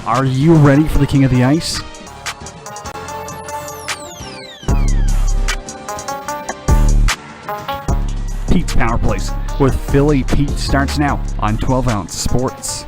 Are you ready for the King of the Ice? Pete's Power Plays with Philly Pete starts now on 12 Ounce Sports.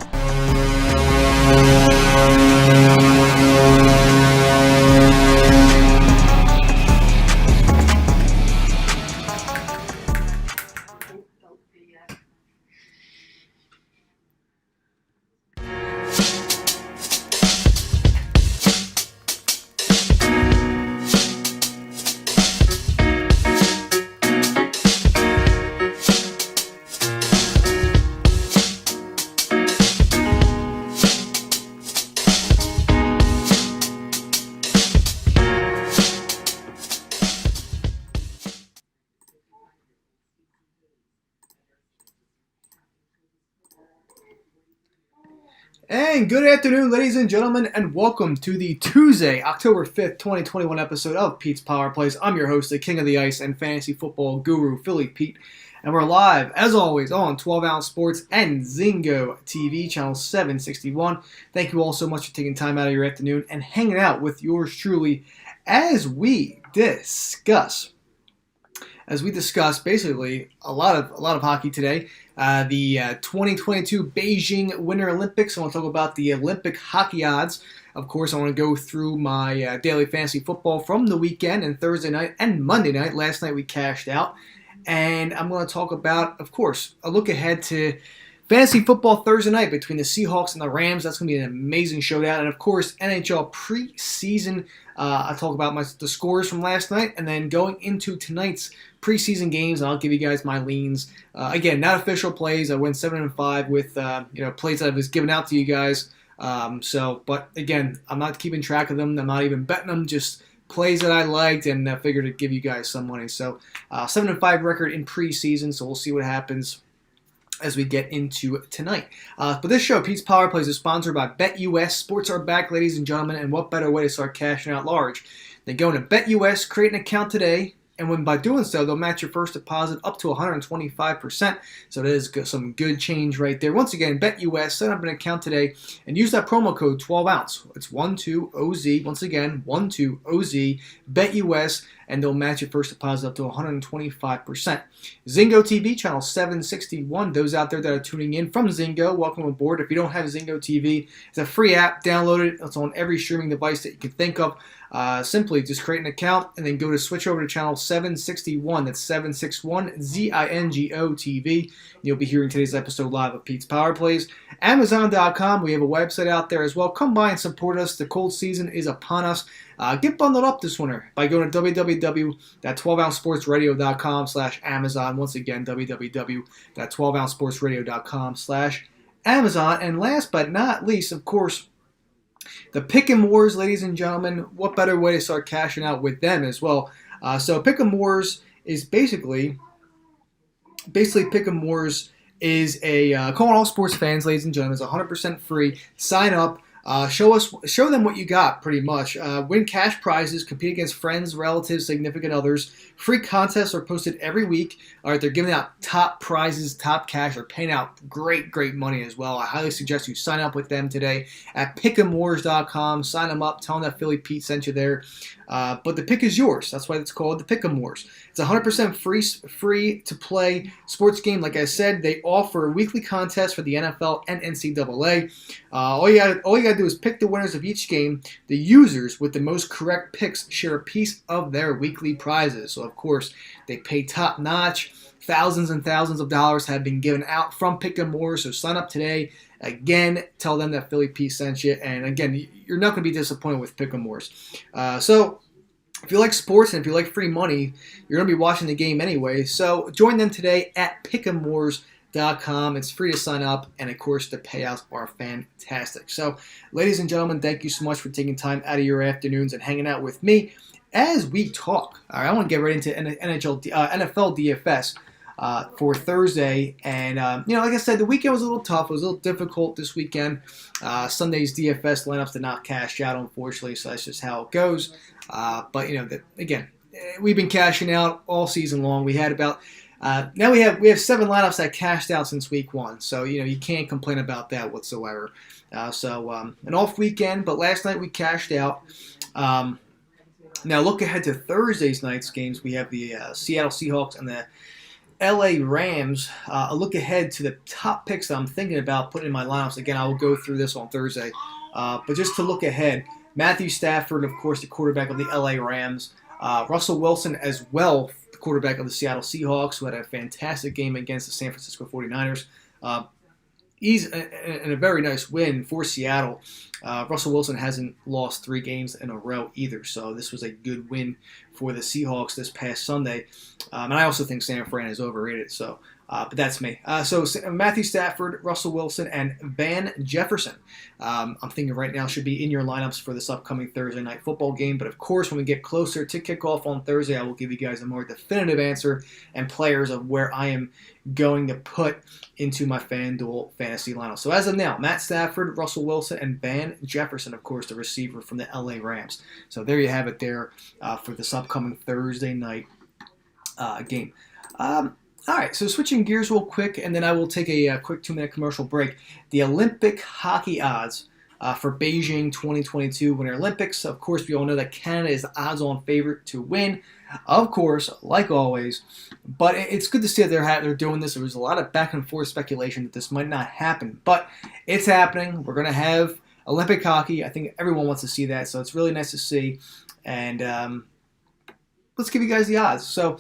And good afternoon, ladies and gentlemen, and welcome to the Tuesday, October 5th, 2021 episode of Pete's Power Plays. I'm your host, the King of the Ice and fantasy football guru, Philly Pete. And we're live, as always, on 12 Ounce Sports and Zingo TV, channel 761. Thank you all so much for taking time out of your afternoon and hanging out with yours truly as we discuss basically a lot of hockey today. The 2022 Beijing Winter Olympics. I want to talk about the Olympic hockey odds. Of course, I want to go through my daily fantasy football from the weekend and Thursday night and Monday night. Last night we cashed out. And I'm going to talk about, of course, a look ahead to fantasy football Thursday night between the Seahawks and the Rams. That's going to be an amazing showdown. And, of course, NHL preseason. I'll talk about the scores from last night and then going into tonight's preseason games. I'll give you guys my leans. Again, not official plays. I went 7-5 with plays that I was giving out to you guys. But again, I'm not keeping track of them. I'm not even betting them. Just plays that I liked and I figured to give you guys some money. So 7-5 record in preseason. So we'll see what happens as we get into tonight. But this show, Pete's Power Plays, is sponsored by BetUS. Sports are back, ladies and gentlemen, and what better way to start cashing out large than going to BetUS, create an account today, and by doing so, they'll match your first deposit up to 125%. So that is some good change right there. Once again, BetUS, set up an account today and use that promo code 12ounce. It's 12OZ. Once again, 12OZ, BetUS, and they'll match your first deposit up to 125%. Zingo TV, channel 761. Those out there that are tuning in from Zingo, welcome aboard. If you don't have Zingo TV, it's a free app. Download it. It's on every streaming device that you can think of. Simply just create an account and then switch over to channel 761. That's 761 ZINGO TV. You'll be hearing today's episode live of Pete's Power Plays. Amazon.com. We have a website out there as well. Come by and support us. The cold season is upon us. Get bundled up this winter by going to www.12ouncesportsradio.com/Amazon. Once again, www.12ouncesportsradio.com/Amazon. And last but not least, of course, the Pick'em Wars, ladies and gentlemen. What better way to start cashing out with them as well? So Pick'em Wars is basically Pick'em Wars is a calling all sports fans, ladies and gentlemen. It's 100% free. Sign up. Show them what you got, pretty much. Win cash prizes, compete against friends, relatives, significant others. Free contests are posted every week. All right, they're giving out top prizes, top cash. They're paying out great money as well. I highly suggest you sign up with them today at pick'emwars.com. Sign them up. Tell them that Philly Pete sent you there. But the pick is yours. That's why it's called the Pick'em Wars. It's 100% free to play sports game. Like I said, they offer weekly contests for the NFL and NCAA. All you gotta do is pick the winners of each game. The users with the most correct picks share a piece of their weekly prizes. So of course, they pay top notch. Thousands and thousands of dollars have been given out from Pick'em Wars. So sign up today. Again, tell them that Philly Pete sent you. And again, you're not going to be disappointed with Pick'em Wars. So if you like sports and if you like free money, you're going to be watching the game anyway. So join them today at pick'emwars.com. It's free to sign up. And of course, the payouts are fantastic. So ladies and gentlemen, thank you so much for taking time out of your afternoons and hanging out with me as we talk. All right, I want to get right into NFL DFS. For Thursday. And, like I said, the weekend was a little tough. It was a little difficult this weekend. Sunday's DFS lineups did not cash out, unfortunately, so that's just how it goes. But, again, we've been cashing out all season long. We had about Now we have 7 lineups that cashed out since week 1, so you can't complain about that whatsoever. An off weekend, but last night we cashed out. Now look ahead to Thursday's night's games. We have the Seattle Seahawks and the LA Rams. A look ahead to the top picks that I'm thinking about putting in my lineups. Again, I will go through this on Thursday, but just to look ahead, Matthew Stafford, of course, the quarterback of the LA Rams. Russell Wilson as well, the quarterback of the Seattle Seahawks, who had a fantastic game against the San Francisco 49ers. He's in a very nice win for Seattle. Russell Wilson hasn't lost 3 games in a row either, so this was a good win for the Seahawks this past Sunday. And I also think San Fran is overrated, but that's me. So Matthew Stafford, Russell Wilson, and Van Jefferson. I'm thinking right now should be in your lineups for this upcoming Thursday night football game. But of course, when we get closer to kickoff on Thursday, I will give you guys a more definitive answer and players of where I am going to put into my FanDuel fantasy lineup. So as of now, Matt Stafford, Russell Wilson, and Van Jefferson, of course, the receiver from the LA Rams. So there you have it there for this upcoming Thursday night game. All right, so switching gears real quick, and then I will take a quick 2-minute commercial break. The Olympic hockey odds for Beijing 2022 Winter Olympics. Of course, we all know that Canada is the odds-on favorite to win, of course, like always. But it's good to see that they're doing this. There was a lot of back-and-forth speculation that this might not happen, but it's happening. We're going to have Olympic hockey. I think everyone wants to see that, so it's really nice to see. And let's give you guys the odds. So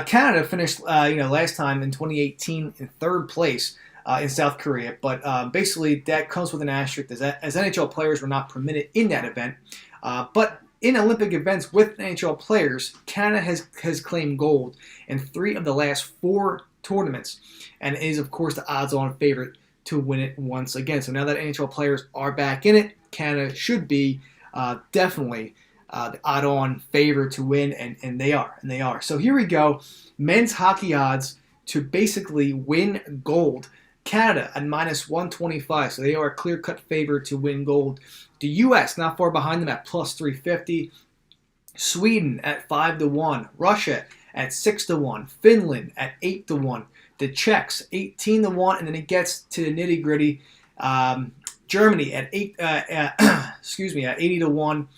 Canada finished, last time in 2018 in 3rd place in South Korea, but basically that comes with an asterisk as NHL players were not permitted in that event. But in Olympic events with NHL players, Canada has claimed gold in 3 of the last 4 tournaments, and is of course the odds-on favorite to win it once again. So now that NHL players are back in it, Canada should be definitely the odd-on favorite to win, and they are. So here we go. Men's hockey odds to basically win gold. Canada at -125, so they are a clear-cut favorite to win gold. The U.S. not far behind them at +350. Sweden at 5-1. Russia at 6-1. Finland at 8-1. The Czechs 18-1, and then it gets to the nitty-gritty. Germany at 80-1.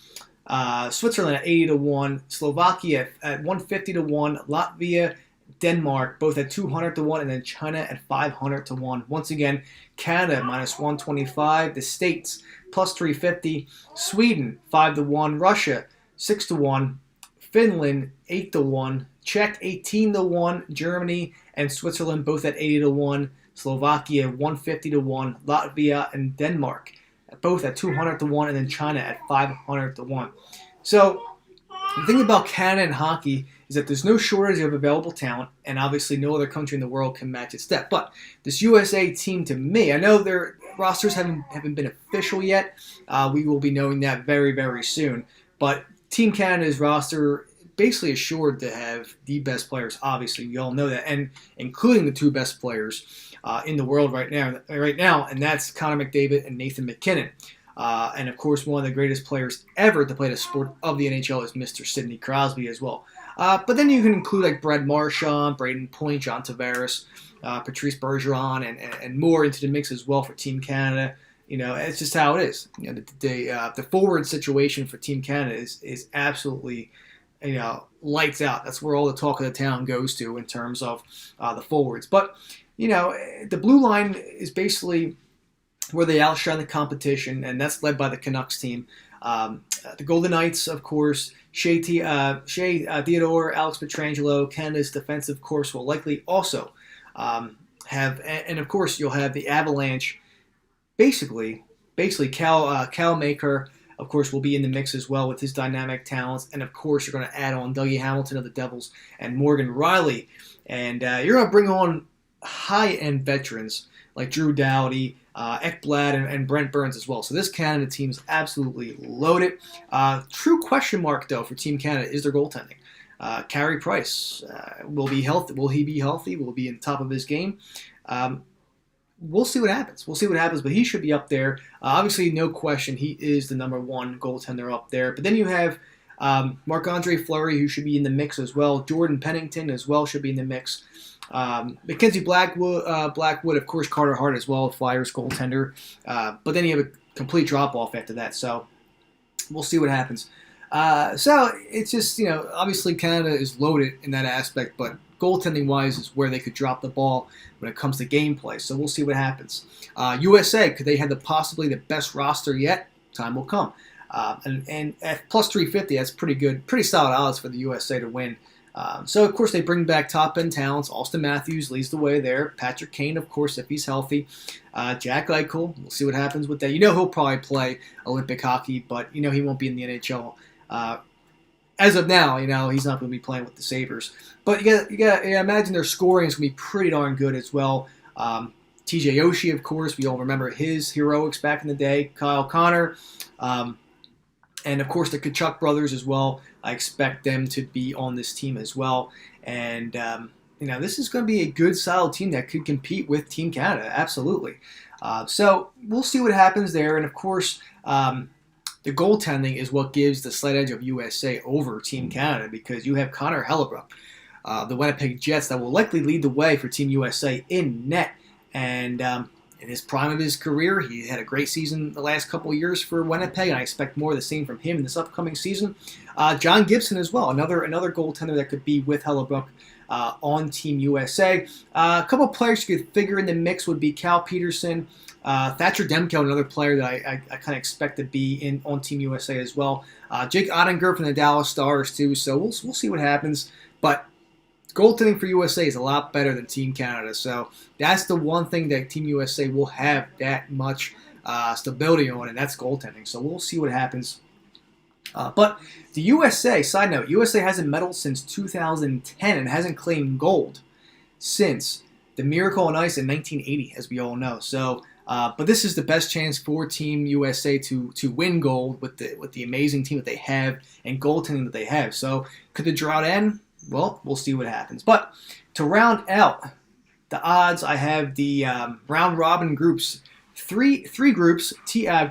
Switzerland at 80-1, Slovakia at 150-1, Latvia, Denmark both at 200-1, and then China at 500-1. Once again, Canada -125, the States +350, Sweden 5-1, Russia 6-1, Finland 8-1, Czech 18-1, Germany and Switzerland both at 80-1, Slovakia 150-1, Latvia and Denmark both at 200-1, and then China at 500-1. So the thing about Canada and hockey is that there's no shortage of available talent, and obviously no other country in the world can match its depth. But this USA team, to me, I know their rosters haven't been official yet. We will be knowing that very, very soon. But Team Canada's roster basically assured to have the best players. Obviously, we all know that, and including the 2 best players in the world right now, and that's Connor McDavid and Nathan MacKinnon. And of course, one of the greatest players ever to play the sport of the NHL is Mr. Sidney Crosby as well. But then you can include like Brad Marchand, Braden Point, John Tavares, Patrice Bergeron, and more into the mix as well for Team Canada. It's just how it is. The forward situation for Team Canada is absolutely lights out. That's where all the talk of the town goes to in terms of the forwards. But the blue line is basically where they outshine the competition, and that's led by the Canucks team. The Golden Knights, of course, Shea Theodore, Alex Pietrangelo, Canada's defensive course will likely also have, and of course you'll have the Avalanche. Basically, Cal Maker, of course, will be in the mix as well with his dynamic talents, and of course you're going to add on Dougie Hamilton of the Devils and Morgan Riley, and you're going to bring on high-end veterans like Drew Doughty, Ekblad, and Brent Burns as well. So this Canada team is absolutely loaded. True question mark, though, for Team Canada is their goaltending. Carey Price will be healthy. Will he be healthy? Will he be in top of his game? We'll see what happens. But he should be up there. Obviously, no question, he is the number 1 goaltender up there. But then you have Marc-Andre Fleury, who should be in the mix as well. Jordan Pennington as well should be in the mix. Mackenzie Blackwood, of course, Carter Hart as well, Flyers goaltender. But then you have a complete drop-off after that. So we'll see what happens. So it's just, obviously Canada is loaded in that aspect, but goaltending-wise is where they could drop the ball when it comes to gameplay. So we'll see what happens. USA, could they have possibly the best roster yet? Time will come. And at plus 350, that's pretty good, pretty solid odds for the USA to win. So, of course, they bring back top-end talents. Austin Matthews leads the way there. Patrick Kane, of course, if he's healthy. Jack Eichel, we'll see what happens with that. He'll probably play Olympic hockey, but he won't be in the NHL. As of now, he's not going to be playing with the Sabres. But you got imagine their scoring is going to be pretty darn good as well. TJ Oshie, of course, we all remember his heroics back in the day. Kyle Connor, and of course the Tkachuk brothers as well. I expect them to be on this team as well. And this is going to be a good, solid team that could compete with Team Canada. Absolutely. So we'll see what happens there. And of course, the goaltending is what gives the slight edge of USA over Team Canada, because you have Connor Hellebuck, the Winnipeg Jets, that will likely lead the way for Team USA in net. And in his prime of his career, he had a great season the last couple of years for Winnipeg, and I expect more of the same from him in this upcoming season. John Gibson as well, another goaltender that could be with Hellebuck on Team USA. A couple of players you could figure in the mix would be Cal Peterson, Thatcher Demko, another player that I kind of expect to be on Team USA as well. Jake Ottinger from the Dallas Stars too. So we'll see what happens. But goaltending for USA is a lot better than Team Canada. So that's the one thing that Team USA will have that much stability on, and that's goaltending. So we'll see what happens. But the USA, side note, USA hasn't medaled since 2010 and hasn't claimed gold since the Miracle on Ice in 1980, as we all know. So, but this is the best chance for Team USA to win gold with the amazing team that they have and goaltending that they have. So could the drought end? Well, we'll see what happens. But to round out the odds, I have the round robin groups. Three groups.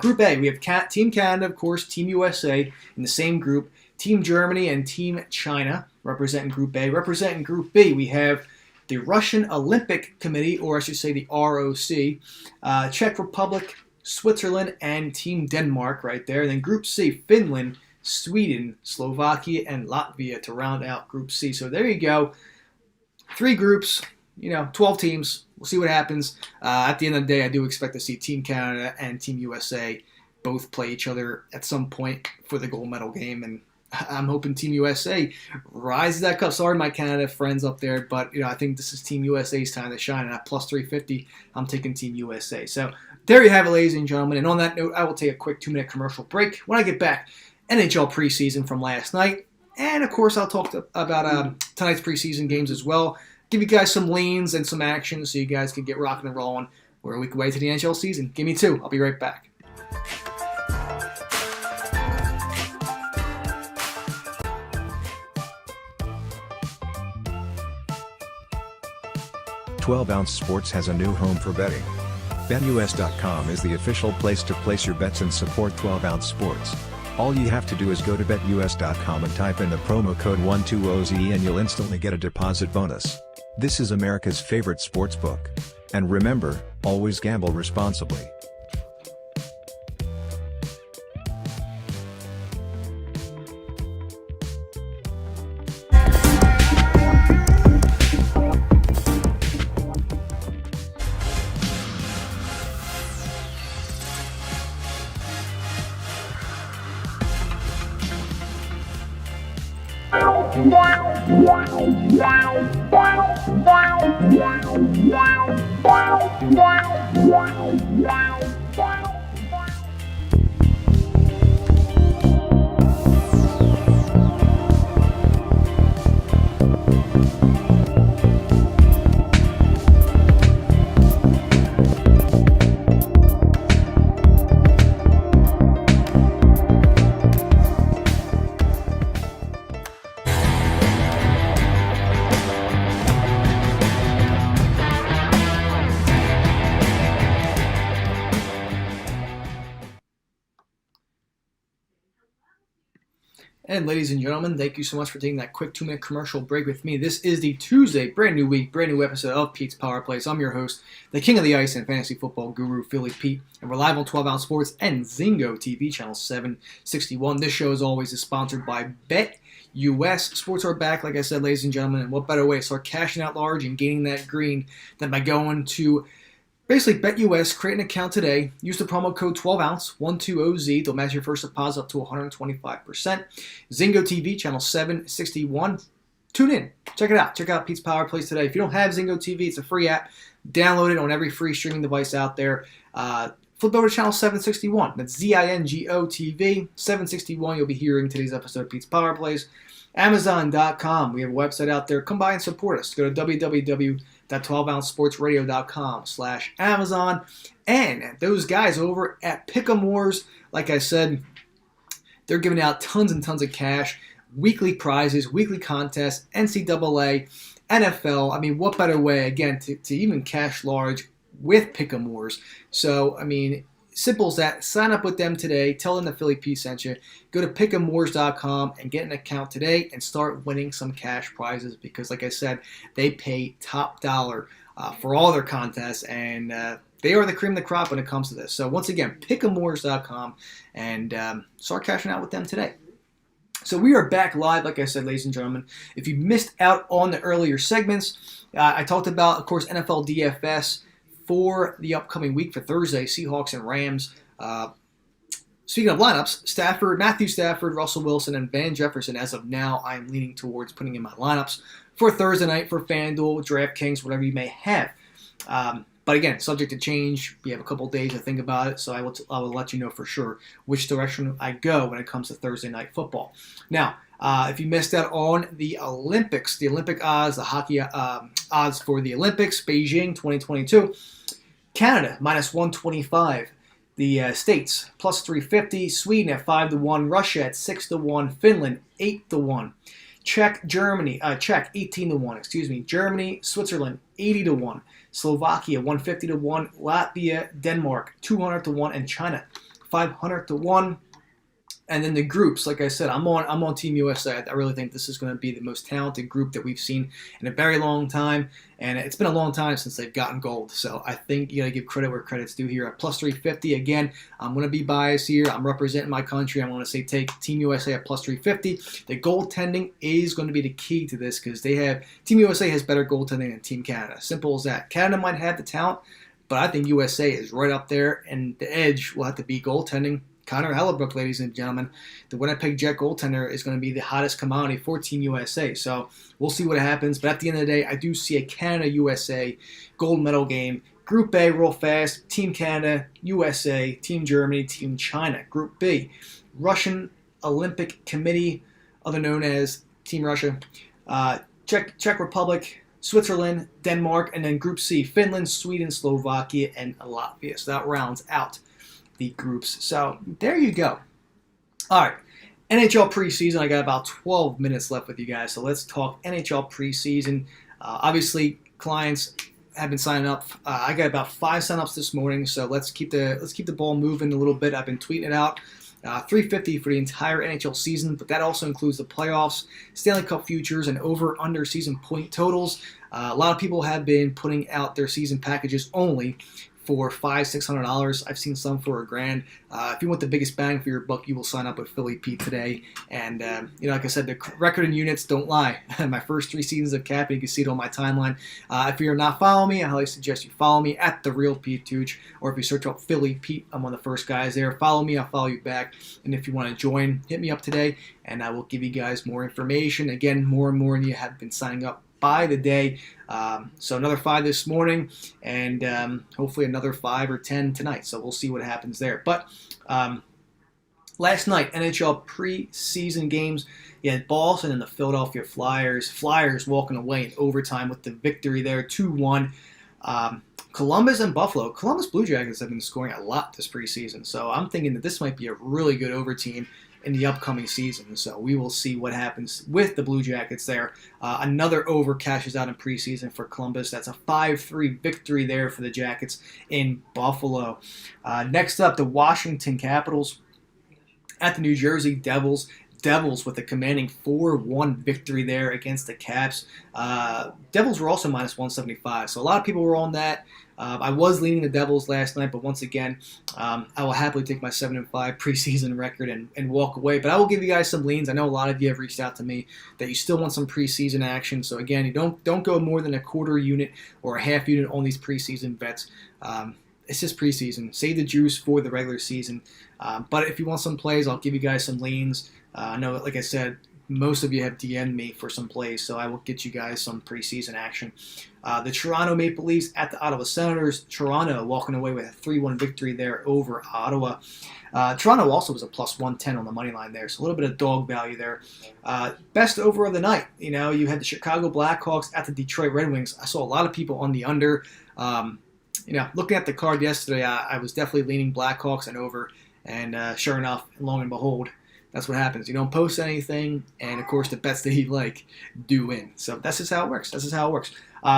Group A, we have Team Canada, of course, Team USA in the same group, Team Germany and Team China representing Group A. Representing Group B, we have the Russian Olympic Committee, or I should say the ROC, Czech Republic, Switzerland, and Team Denmark right there. And then Group C, Finland, Sweden, Slovakia, and Latvia to round out Group C. So there you go. 3 groups, 12 teams. We'll see what happens. At the end of the day, I do expect to see Team Canada and Team USA both play each other at some point for the gold medal game, and I'm hoping Team USA rises that cup. Sorry, my Canada friends up there, but I think this is Team USA's time to shine, and at plus 350, I'm taking Team USA. So there you have it, ladies and gentlemen. And on that note, I will take a quick 2-minute commercial break. When I get back, NHL preseason from last night, and of course, I'll talk about tonight's preseason games as well. Give you guys some leans and some action so you guys can get rocking and rolling. We're a week away to the NHL season. Give me 2. I'll be right back. "12 Ounce Sports" has a new home for betting. BetUS.com is the official place to place your bets and support 12 Ounce Sports. All you have to do is go to BetUS.com and type in the promo code 120OZE and you'll instantly get a deposit bonus. This is America's favorite sportsbook. And remember, always gamble responsibly. And ladies and gentlemen, thank you so much for taking that quick 2-minute commercial break with me. This is the Tuesday, brand new week, brand new episode of Pete's Power Plays. I'm your host, the king of the ice and fantasy football guru, Philly Pete, and we're live on 12 Ounce Sports and Zingo TV, channel 761. This show, as always, is sponsored by BetUS. Sports are back, like I said, ladies and gentlemen, and what better way to start cashing out large and gaining that green than by going to basically, BetUS, create an account today. Use the promo code 12ounce, 120Z. They'll match your first deposit up to 125%. Zingo TV, channel 761. Tune in. Check it out. Check out Pete's Power Plays today. If you don't have Zingo TV, it's a free app. Download it on every free streaming device out there. Flip over to channel 761. That's Zingo TV. 761, you'll be hearing today's episode of Pete's Power Plays. Amazon.com. We have a website out there. Come by and support us. Go to www.12ouncesportsradio.com/Amazon. And those guys over at Pick'em Wars, like I said, they're giving out tons and tons of cash, weekly prizes, weekly contests, NCAA, NFL. I mean, what better way, again, to even cash large with Pick'em Wars? So, I mean, simple as that. Sign up with them today. Tell them that Philly P sent you. Go to pick'emwars.com and get an account today and start winning some cash prizes because, like I said, they pay top dollar for all their contests, and they are the cream of the crop when it comes to this. So, once again, pick'emwars.com and start cashing out with them today. So we are back live, like I said, ladies and gentlemen. If you missed out on the earlier segments, I talked about, of course, NFL DFS for the upcoming week for Thursday, Seahawks and Rams. Speaking of lineups, Matthew Stafford, Russell Wilson, and Van Jefferson, as of now, I'm leaning towards putting in my lineups for Thursday night for FanDuel, DraftKings, whatever you may have. But again, subject to change. We have a couple days to think about it, so I will let you know for sure which direction I go when it comes to Thursday night football. Now, if you missed out on the Olympics, the Olympic odds, the hockey odds for the Olympics, Beijing 2022, Canada minus 125, the States plus 350, Sweden at 5-1, Russia at 6-1, Finland 8-1, Czech 18-1, Germany, Switzerland 80-1, Slovakia 150-1, Latvia, Denmark 200-1, and China 500-1. And then the groups, like I said, I'm on Team USA. I really think this is going to be the most talented group that we've seen in a very long time. And it's been a long time since they've gotten gold. So I think you got to give credit where credit's due here. At plus 350, again, I'm going to be biased here. I'm representing my country. I'm going to say take Team USA at plus 350. The goaltending is going to be the key to this because Team USA has better goaltending than Team Canada. Simple as that. Canada might have the talent, but I think USA is right up there. And the edge will have to be goaltending. Connor Hellebuck, ladies and gentlemen, the Winnipeg Jet goaltender is going to be the hottest commodity for Team USA. So we'll see what happens. But at the end of the day, I do see a Canada-USA gold medal game. Group A, real fast. Team Canada, USA, Team Germany, Team China. Group B, Russian Olympic Committee, other known as Team Russia, Czech Republic, Switzerland, Denmark, and then Group C, Finland, Sweden, Slovakia, and Latvia. So that rounds out the groups. So there you go. All right, NHL preseason. I got about 12 minutes left with you guys, so let's talk NHL preseason. Obviously, clients have been signing up. I got about 5 signups this morning, so let's keep the ball moving a little bit. I've been tweeting it out. 350 for the entire NHL season, but that also includes the playoffs, Stanley Cup futures, and over/under season point totals. A lot of people have been putting out their season packages only for $500-$600. I've seen some for $1,000. If you want the biggest bang for your buck, you will sign up with Philly Pete today. And like I said, the record in units don't lie. My first 3 seasons of capping, you can see it on my timeline. If you're not following me, I highly suggest you follow me at The Real Pete Tooch, or if you search up Philly Pete, I'm one of the first guys there. Follow me, I'll follow you back. And if you want to join, hit me up today, and I will give you guys more information. Again, more and more of you have been signing up by the day. So another 5 this morning, and hopefully another 5 or 10 tonight. So we'll see what happens there. But last night, NHL preseason games, you had Boston and the Philadelphia Flyers. Flyers walking away in overtime with the victory there, 2-1. Columbus and Buffalo. Columbus Blue Jackets have been scoring a lot this preseason. So I'm thinking that this might be a really good over team in the upcoming season. So we will see what happens with the Blue Jackets there. Another over cashes out in preseason for Columbus. That's a 5-3 victory there for the Jackets in Buffalo. Next up, the Washington Capitals at the New Jersey Devils. Devils with a commanding 4-1 victory there against the Caps. Devils were also minus 175, so a lot of people were on that. I was leaning the Devils last night, but once again, I will happily take my 7-5 preseason record and walk away. But I will give you guys some leans. I know a lot of you have reached out to me that you still want some preseason action. So again, you don't go more than a quarter unit or a half unit on these preseason bets. It's just preseason. Save the juice for the regular season. But if you want some plays, I'll give you guys some leans. I know, like I said, most of you have DM'd me for some plays, so I will get you guys some preseason action. The Toronto Maple Leafs at the Ottawa Senators. Toronto walking away with a 3-1 victory there over Ottawa. Toronto also was a plus 110 on the money line there, so a little bit of dog value there. Best over of the night. You know, you had the Chicago Blackhawks at the Detroit Red Wings. I saw a lot of people on the under. Looking at the card yesterday, I was definitely leaning Blackhawks and over, and sure enough, long and behold, that's what happens. You don't post anything, and of course the bets that you like do win. So that's just how it works.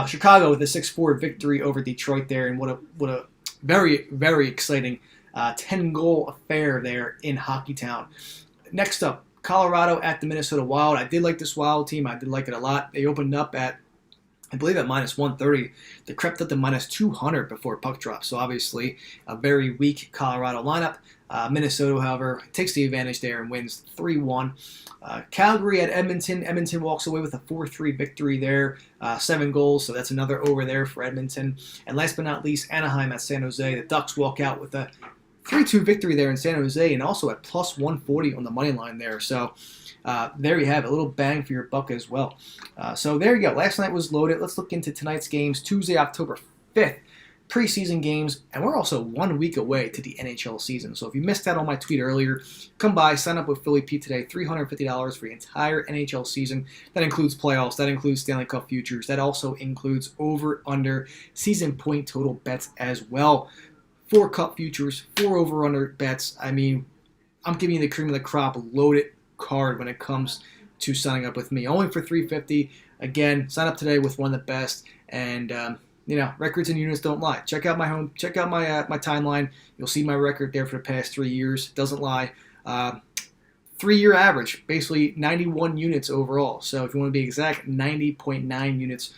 Chicago with a 6-4 victory over Detroit there, and what a very, very exciting 10-goal affair there in Hockeytown. Next up, Colorado at the Minnesota Wild. I did like this Wild team. I did like it a lot. They opened up at, I believe, at minus 130. They crept up to minus 200 before puck drop. So obviously a very weak Colorado lineup. Minnesota, however, takes the advantage there and wins 3-1. Calgary at Edmonton. Edmonton walks away with a 4-3 victory there. 7 goals, so that's another over there for Edmonton. And last but not least, Anaheim at San Jose. The Ducks walk out with a 3-2 victory there in San Jose, and also at plus 140 on the money line there. So there you have it. A little bang for your buck as well. So there you go. Last night was loaded. Let's look into tonight's games. Tuesday, October 5th. Preseason games, and we're also 1 week away to the NHL season. So if you missed out on my tweet earlier, come by, sign up with Philly Pete today, $350 for the entire NHL season. That includes playoffs, that includes Stanley Cup futures, that also includes over-under season point total bets as well. 4 cup futures, 4 over-under bets. I mean, I'm giving you the cream of the crop loaded card when it comes to signing up with me. Only for $350. Again, sign up today with one of the best, and records and units don't lie. Check out my my timeline. You'll see my record there for the past 3 years. Doesn't lie. 3-year average, basically 91 units overall. So if you want to be exact, 90.9 units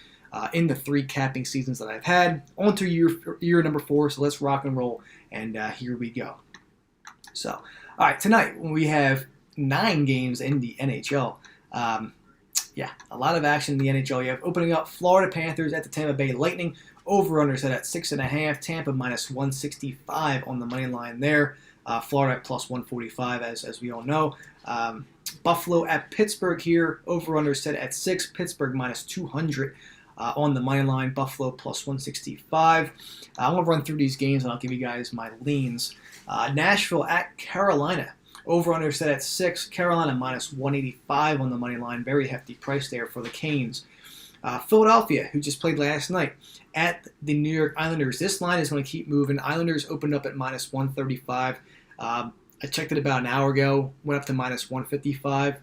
in the 3 capping seasons that I've had. On to year number 4. So let's rock and roll. And here we go. So, all right, tonight we have 9 games in the NHL. A lot of action in the NHL. You have opening up Florida Panthers at the Tampa Bay Lightning. Over-under set at 6.5. Tampa minus 165 on the money line there. Florida at plus 145, as we all know. Buffalo at Pittsburgh here. Over-under set at 6. Pittsburgh minus 200 on the money line. Buffalo plus 165. I'm going to run through these games, and I'll give you guys my leans. Nashville at Carolina. Over-under set at 6. Carolina minus 185 on the money line. Very hefty price there for the Canes. Philadelphia, who just played last night, at the New York Islanders. This line is going to keep moving. Islanders opened up at minus 135. I checked it about an hour ago. Went up to minus 155.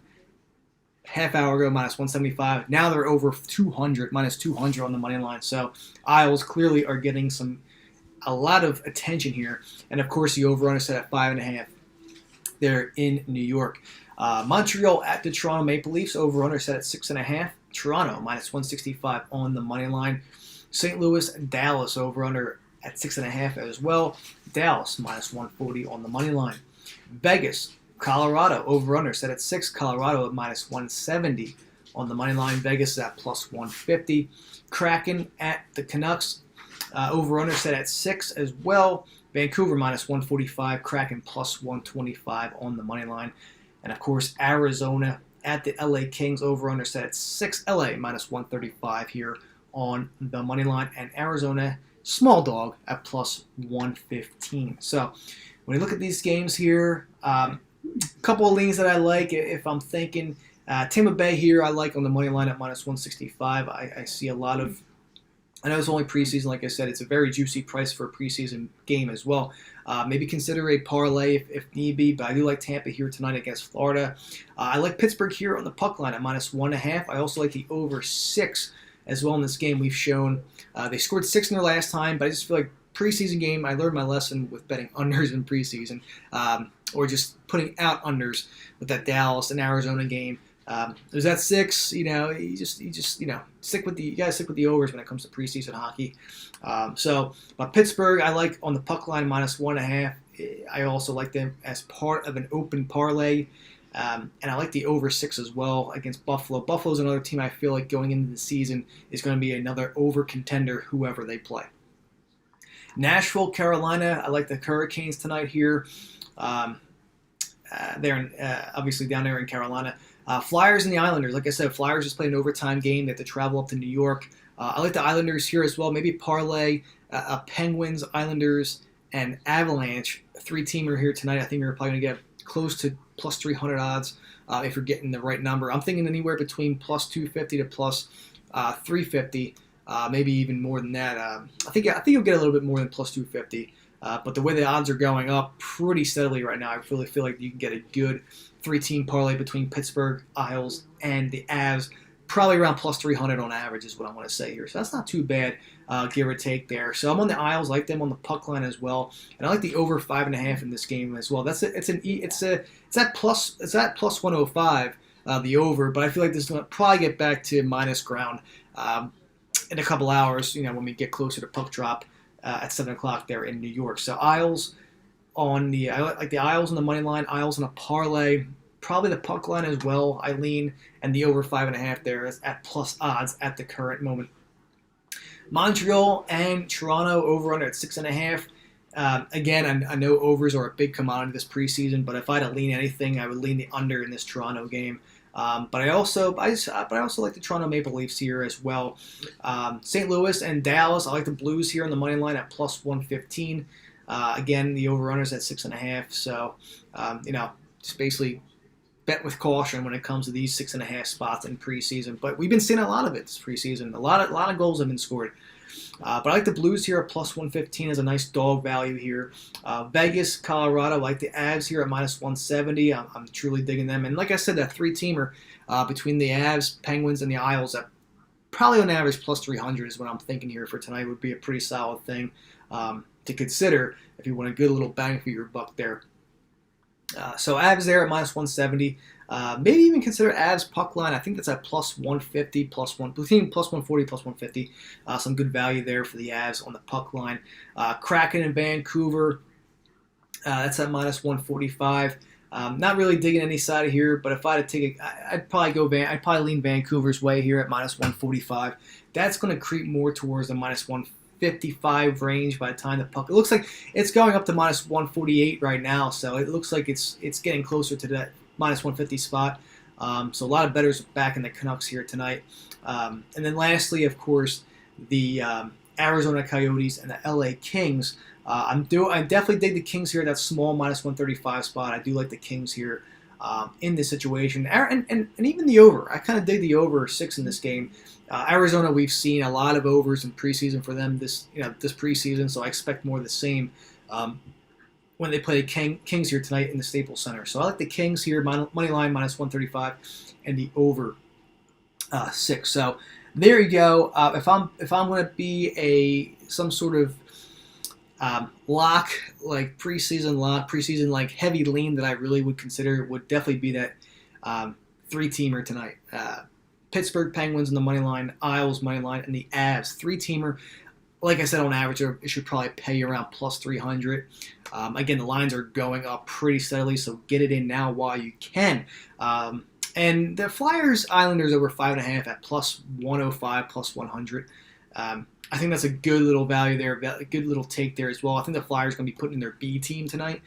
Half hour ago, minus 175. Now they're over 200, minus 200 on the money line. So Isles clearly are getting a lot of attention here. And of course, the over-under set at 5.5. There in New York. Montreal at the Toronto Maple Leafs. Over-under set at 6.5. Toronto minus 165 on the money line. St. Louis, Dallas over-under at 6.5 as well. Dallas minus 140 on the money line. Vegas, Colorado over-under set at 6. Colorado at minus 170 on the money line. Vegas at plus 150. Kraken at the Canucks. Over-under set at 6 as well. Vancouver minus 145, Kraken plus 125 on the money line. And of course, Arizona at the LA Kings. Over-under set at 6. LA minus 135 here on the money line. And Arizona, small dog at plus 115. So when you look at these games here, a couple of leans that I like. If I'm thinking Tampa Bay here, I like on the money line at minus 165. I see a lot of, I know it's only preseason, like I said, it's a very juicy price for a preseason game as well. Maybe consider a parlay if need be, but I do like Tampa here tonight against Florida. I like Pittsburgh here on the puck line at minus 1.5. I also like the over 6 as well in this game. We've shown they scored 6 in their last time, but I just feel like preseason game, I learned my lesson with betting unders in preseason, or just putting out unders with that Dallas and Arizona game. It was at 6. You stick with you guys stick with the overs when it comes to preseason hockey. But Pittsburgh, I like on the puck line -1.5. I also like them as part of an open parlay. And I like the over 6 as well against Buffalo. Buffalo's another team I feel like going into the season is going to be another over contender, whoever they play. Nashville, Carolina. I like the Hurricanes tonight here. Obviously down there in Carolina. Flyers and the Islanders. Like I said, Flyers just played an overtime game. They have to travel up to New York. I like the Islanders here as well. Maybe parlay Penguins, Islanders, and Avalanche. A 3-teamer here tonight. I think you're probably going to get close to plus 300 odds if you're getting the right number. I'm thinking anywhere between plus 250 to plus 350, maybe even more than that. I think you'll get a little bit more than plus 250. But the way the odds are going up pretty steadily right now, I really feel like you can get a good 3-team parlay between Pittsburgh, Isles, and the Avs. Probably around plus 300 on average is what I want to say here. So that's not too bad, give or take there. So I'm on the Isles, like them on the puck line as well, and I like the over 5.5 in this game as well. It's at plus 105 the over, but I feel like this is going to probably get back to minus ground in a couple hours. When we get closer to puck drop at 7 o'clock there in New York. So Isles I like the Isles on the money line, Isles on a parlay. Probably the puck line as well, I lean, and the over 5.5 there is at plus odds at the current moment. Montreal and Toronto over under at 6.5. Again, I know overs are a big commodity this preseason, but if I had to lean anything, I would lean the under in this Toronto game. But I also like the Toronto Maple Leafs here as well. St. Louis and Dallas, I like the Blues here on the money line at plus 115. Again, the over under is at 6.5. So just basically bet with caution when it comes to these 6.5 spots in preseason. But we've been seeing a lot of it this preseason. A lot of goals have been scored. But I like the Blues here at plus 115 as a nice dog value here. Vegas, Colorado, I like the Avs here at minus 170. I'm truly digging them. And like I said, that 3-teamer between the Avs, Penguins, and the Isles, at probably on average plus 300 is what I'm thinking here for tonight. Would be a pretty solid thing to consider if you want a good little bang for your buck there. So Avs there at minus 170. Maybe even consider Avs puck line. I think that's at plus 150, between plus 140, plus 150. Some good value there for the Avs on the puck line. Kraken in Vancouver. That's at minus 145. Not really digging any side of here, but if I had to take I'd probably lean Vancouver's way here at minus 145. That's going to creep more towards the minus 155 range by the time the puck. It looks like it's going up to minus 148 right now, so it looks like it's getting closer to that minus 150 spot. So a lot of bettors back in the Canucks here tonight. And then lastly, of course, the Arizona Coyotes and the LA Kings. I definitely dig the Kings here. That small minus 135 spot. I do like the Kings here in this situation, and even the over. I kind of dig the over 6 in this game. Arizona, we've seen a lot of overs in preseason for them this preseason, so I expect more of the same when they play the Kings here tonight in the Staples Center. So I like the Kings here, money line minus 135, and the over 6. So there you go. If I'm going to be some sort of preseason like heavy lean that I really would consider would definitely be that 3-teamer tonight. Pittsburgh Penguins in the money line, Isles money line, and the Avs 3-teamer. Like I said, on average, it should probably pay you around plus 300. Again, the lines are going up pretty steadily, so get it in now while you can. And the Flyers Islanders over 5.5 at plus 105, plus 100. I think that's a good little value there, a good little take there as well. I think the Flyers are going to be putting in their B team tonight.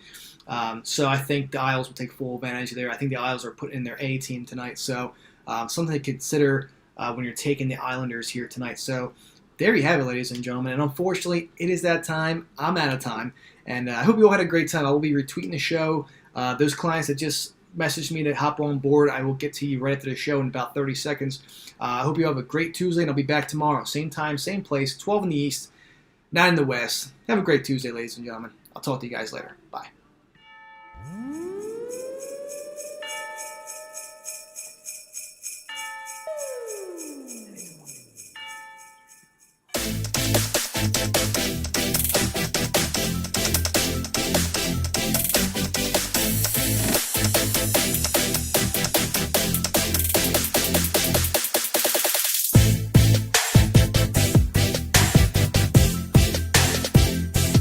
So I think the Isles will take full advantage there. I think the Isles are putting in their A team tonight. So something to consider when you're taking the Islanders here tonight. So there you have it, ladies and gentlemen. And unfortunately, it is that time. I'm out of time. And I hope you all had a great time. I will be retweeting the show. Those clients that just messaged me to hop on board, I will get to you right after the show in about 30 seconds. I hope you have a great Tuesday, and I'll be back tomorrow. Same time, same place, 12 in the East, 9 in the West. Have a great Tuesday, ladies and gentlemen. I'll talk to you guys later. Bye.